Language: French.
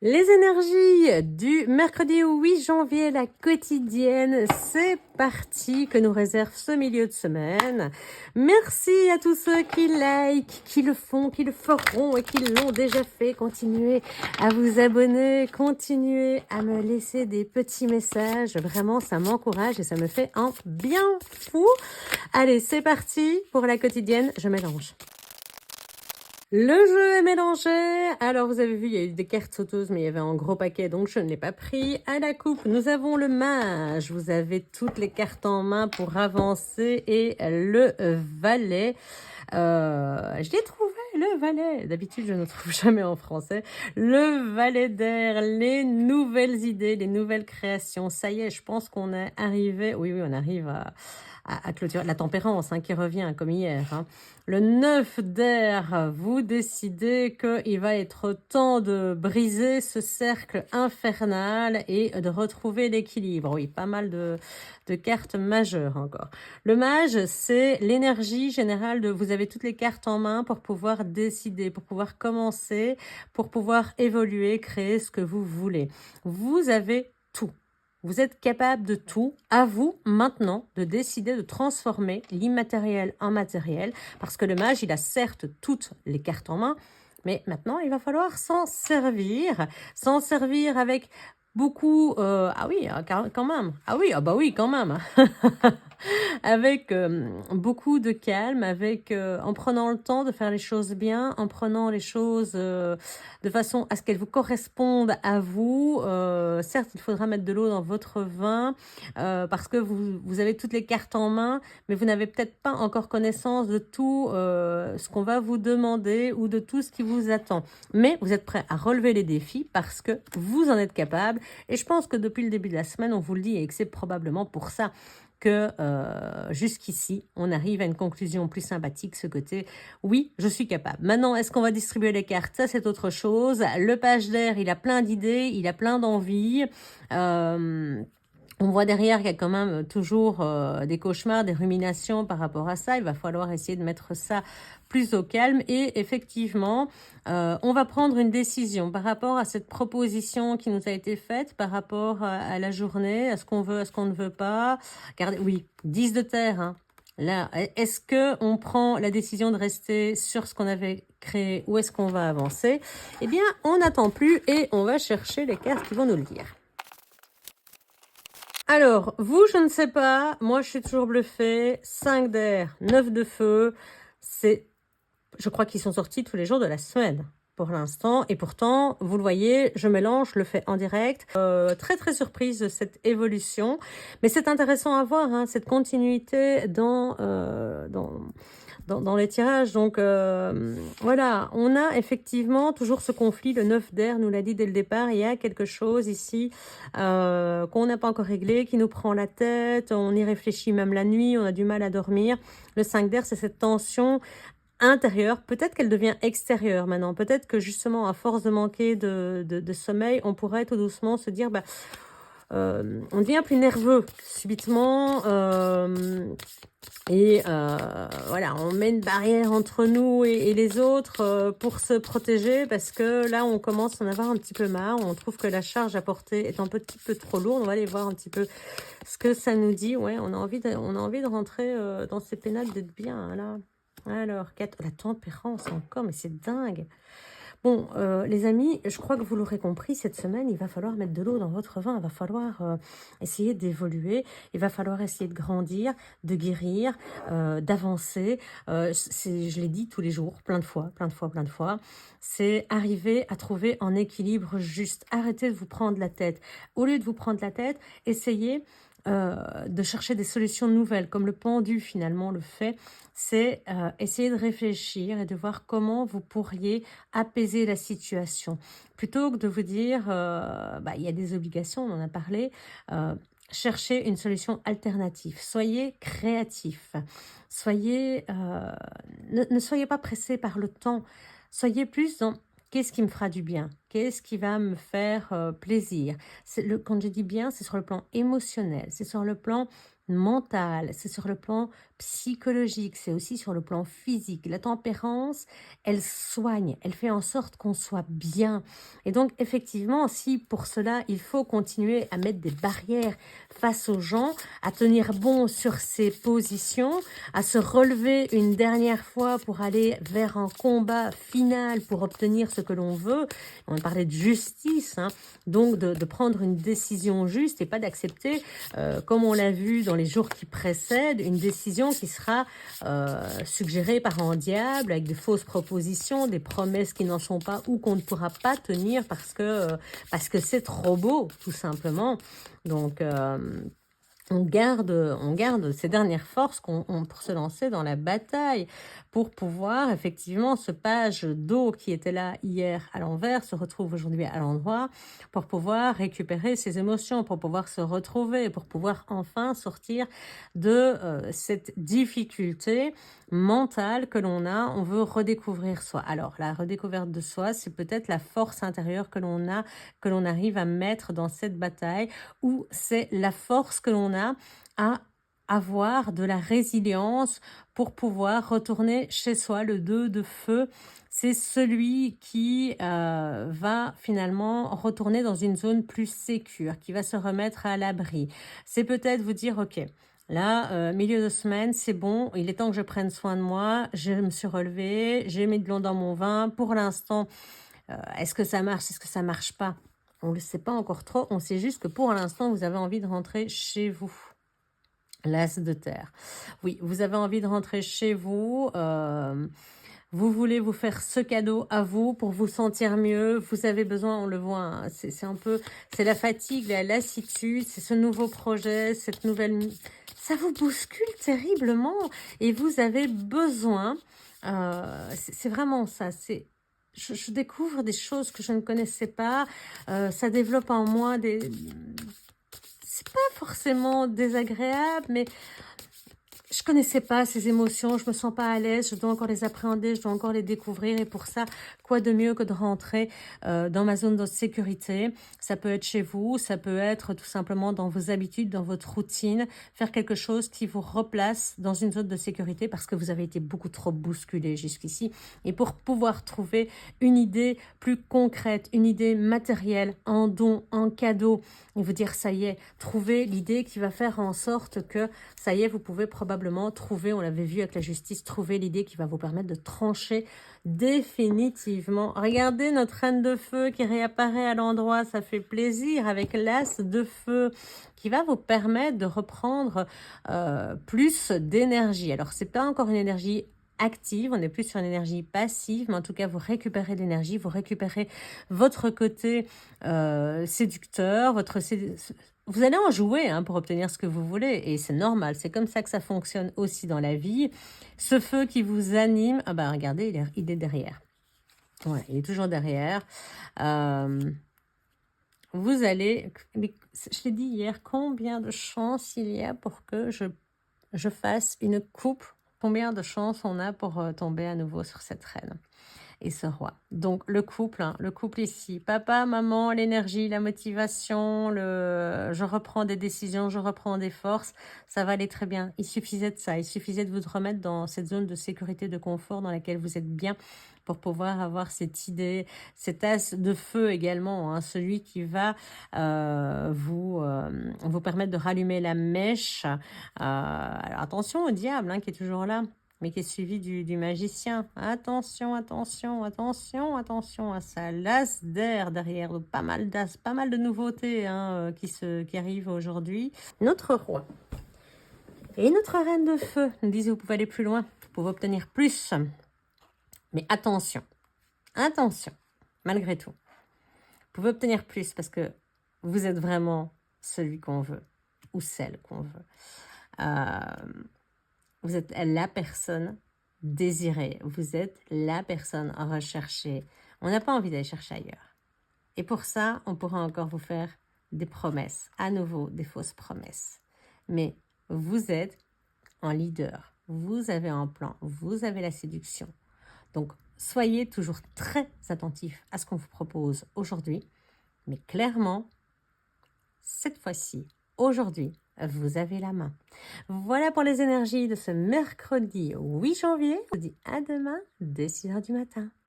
Les énergies du mercredi 8 janvier, la quotidienne, c'est parti que nous réserve ce milieu de semaine. Merci à tous ceux qui like, qui le font, qui le feront et qui l'ont déjà fait. Continuez à vous abonner, continuez à me laisser des petits messages. Vraiment, ça m'encourage et ça me fait un bien fou. Allez, c'est parti pour la quotidienne. Je mélange. Le jeu est mélangé. Alors, vous avez vu, il y a eu des cartes sauteuses, mais il y avait un gros paquet, donc je ne l'ai pas pris. À la coupe, nous avons le mage. Vous avez toutes les cartes en main pour avancer et le valet. Je l'ai trouvé, le valet. D'habitude, je ne le trouve jamais en français. Le valet d'air, les nouvelles idées, les nouvelles créations. Ça y est, je pense qu'on est arrivé. Oui, on arrive à clôturer. La tempérance qui revient comme hier. Le 9 d'air, vous décidez qu'il va être temps de briser ce cercle infernal et de retrouver l'équilibre. Oui, pas mal de cartes majeures encore. Le mage, c'est l'énergie générale de vous avez toutes les cartes en main pour pouvoir décider, pour pouvoir commencer, pour pouvoir évoluer, créer ce que vous voulez. Vous avez tout. Vous êtes capable de tout. À vous, maintenant, de décider de transformer l'immatériel en matériel. Parce que le mage, il a certes toutes les cartes en main, mais maintenant, il va falloir s'en servir. S'en servir avec beaucoup... ah oui, quand même. Ah oui, bah oui, quand même. Avec beaucoup de calme, avec en prenant le temps de faire les choses bien, en prenant les choses de façon à ce qu'elles vous correspondent à vous. Certes, il faudra mettre de l'eau dans votre vin parce que vous avez toutes les cartes en main, mais vous n'avez peut-être pas encore connaissance de tout ce qu'on va vous demander ou de tout ce qui vous attend. Mais vous êtes prêt à relever les défis parce que vous en êtes capable. Et je pense que depuis le début de la semaine, on vous le dit et que c'est probablement pour ça que jusqu'ici, on arrive à une conclusion plus sympathique, ce côté « oui, je suis capable ». Maintenant, est-ce qu'on va distribuer les cartes? Ça, c'est autre chose. Le page d'air, il a plein d'idées, il a plein d'envies. On voit derrière qu'il y a quand même toujours des cauchemars, des ruminations par rapport à ça. Il va falloir essayer de mettre ça plus au calme. Et effectivement, on va prendre une décision par rapport à cette proposition qui nous a été faite, par rapport à la journée, à ce qu'on veut, à ce qu'on ne veut pas. Regardez, oui, 10 de terre. Là, est-ce qu'on prend la décision de rester sur ce qu'on avait créé ou est-ce qu'on va avancer? Eh bien, on n'attend plus et on va chercher les cartes qui vont nous le dire. Alors, vous, je ne sais pas. Moi, je suis toujours bluffée. 5 d'air, 9 de feu. Je crois qu'ils sont sortis tous les jours de la semaine pour l'instant. Et pourtant, vous le voyez, je mélange, je le fais en direct. Très, très surprise de cette évolution. Mais c'est intéressant à voir, cette continuité dans les tirages. Donc, voilà, on a effectivement toujours ce conflit. Le 9 d'air nous l'a dit dès le départ. Il y a quelque chose ici qu'on n'a pas encore réglé, qui nous prend la tête. On y réfléchit même la nuit, on a du mal à dormir. Le 5 d'air, c'est cette tension intérieure. Peut-être qu'elle devient extérieure maintenant. Peut-être que justement, à force de manquer de sommeil, on pourrait tout doucement se dire... on devient plus nerveux subitement et voilà, on met une barrière entre nous et les autres pour se protéger parce que là on commence à en avoir un petit peu marre, on trouve que la charge à porter est un petit peu trop lourde. On va aller voir un petit peu ce que ça nous dit. Ouais, on a envie de rentrer dans ces pénales, d'être bien là. Alors, la tempérance encore, mais c'est dingue. Bon, les amis, je crois que vous l'aurez compris, cette semaine, il va falloir mettre de l'eau dans votre vin. Il va falloir essayer d'évoluer. Il va falloir essayer de grandir, de guérir, d'avancer. Je l'ai dit tous les jours, plein de fois. C'est arriver à trouver un équilibre juste. Arrêtez de vous prendre la tête. Au lieu de vous prendre la tête, essayez de chercher des solutions nouvelles, comme le pendu finalement le fait. C'est essayer de réfléchir et de voir comment vous pourriez apaiser la situation. Plutôt que de vous dire, il y a des obligations, on en a parlé, cherchez une solution alternative. Soyez créatif. Ne soyez pas pressé par le temps. Soyez plus dans qu'est-ce qui me fera du bien? Qu'est-ce qui va me faire plaisir? Quand je dis bien, c'est sur le plan émotionnel, c'est sur le plan mental, c'est sur le plan psychologique, c'est aussi sur le plan physique. La tempérance, elle soigne, elle fait en sorte qu'on soit bien. Et donc, effectivement, si pour cela, il faut continuer à mettre des barrières face aux gens, à tenir bon sur ses positions, à se relever une dernière fois pour aller vers un combat final pour obtenir ce que l'on veut, on parlait de justice, hein, donc de prendre une décision juste et pas d'accepter, comme on l'a vu dans les jours qui précèdent, une décision qui sera suggérée par un diable avec des fausses propositions, des promesses qui n'en sont pas ou qu'on ne pourra pas tenir parce que c'est trop beau, tout simplement. Donc, on garde ces dernières forces pour se lancer dans la bataille, pour pouvoir effectivement, ce page d'eau qui était là hier à l'envers se retrouve aujourd'hui à l'endroit, pour pouvoir récupérer ses émotions, pour pouvoir se retrouver, pour pouvoir enfin sortir de cette difficulté mentale que l'on a. On veut redécouvrir soi. Alors, la redécouverte de soi, c'est peut-être la force intérieure que l'on a, que l'on arrive à mettre dans cette bataille, ou c'est la force que l'on a à avoir de la résilience pour pouvoir retourner chez soi. Le 2 de feu, c'est celui qui va finalement retourner dans une zone plus sécure, qui va se remettre à l'abri. C'est peut-être vous dire, ok, là, milieu de semaine, c'est bon, il est temps que je prenne soin de moi, je me suis relevée, j'ai mis de l'eau dans mon vin. Pour l'instant, est-ce que ça marche, est-ce que ça marche pas? On ne le sait pas encore trop, on sait juste que pour l'instant, vous avez envie de rentrer chez vous. L'as de terre. Oui, vous avez envie de rentrer chez vous. Vous voulez vous faire ce cadeau à vous pour vous sentir mieux. Vous avez besoin, on le voit, hein, c'est un peu, c'est la fatigue, la lassitude, c'est ce nouveau projet, cette nouvelle... Ça vous bouscule terriblement et vous avez besoin, c'est vraiment ça, c'est... Je découvre des choses que je ne connaissais pas, ça développe en moi des... C'est pas forcément désagréable, mais je connaissais pas ces émotions, je me sens pas à l'aise, je dois encore les appréhender, je dois encore les découvrir et pour ça, quoi de mieux que de rentrer dans ma zone de sécurité. Ça peut être chez vous, ça peut être tout simplement dans vos habitudes, dans votre routine, faire quelque chose qui vous replace dans une zone de sécurité parce que vous avez été beaucoup trop bousculé jusqu'ici. Et pour pouvoir trouver une idée plus concrète, une idée matérielle, un don, un cadeau, et vous dire ça y est, trouver l'idée qui va faire en sorte que ça y est, vous pouvez probablement trouver, on l'avait vu avec la justice, trouver l'idée qui va vous permettre de trancher définitivement. Regardez notre reine de feu qui réapparaît à l'endroit, ça fait plaisir, avec l'as de feu qui va vous permettre de reprendre plus d'énergie. Alors, c'est pas encore une énergie active, on est plus sur une énergie passive, mais en tout cas, vous récupérez de l'énergie, vous récupérez votre côté séducteur, vous allez en jouer hein, pour obtenir ce que vous voulez, et c'est normal, c'est comme ça que ça fonctionne aussi dans la vie. Ce feu qui vous anime, ah ben regardez, il est derrière. Ouais, il est toujours derrière. Vous allez, je l'ai dit hier, combien de chances il y a pour que je fasse une coupe? Combien de chances on a pour tomber à nouveau sur cette reine et ce roi? Donc le couple ici, papa, maman, l'énergie, la motivation, je reprends des décisions, je reprends des forces, ça va aller très bien. Il suffisait de ça, il suffisait de vous remettre dans cette zone de sécurité, de confort dans laquelle vous êtes bien pour pouvoir avoir cette idée, cet as de feu également, hein, celui qui va vous permettre de rallumer la mèche. Alors attention au diable hein, qui est toujours là, mais qui est suivi du magicien. Attention, attention, attention, attention à ça. L'as d'air derrière, donc pas mal d'as, pas mal de nouveautés hein, qui arrivent aujourd'hui. Notre roi et notre reine de feu nous disent vous pouvez aller plus loin, vous pouvez obtenir plus. Mais attention, attention, malgré tout. Vous pouvez obtenir plus parce que vous êtes vraiment celui qu'on veut ou celle qu'on veut. Vous êtes la personne désirée. Vous êtes la personne recherchée. On n'a pas envie d'aller chercher ailleurs. Et pour ça, on pourra encore vous faire des promesses. À nouveau, des fausses promesses. Mais vous êtes un leader. Vous avez un plan. Vous avez la séduction. Donc, soyez toujours très attentifs à ce qu'on vous propose aujourd'hui. Mais clairement, cette fois-ci, aujourd'hui, vous avez la main. Voilà pour les énergies de ce mercredi 8 janvier. Je vous dis à demain dès 6 h du matin.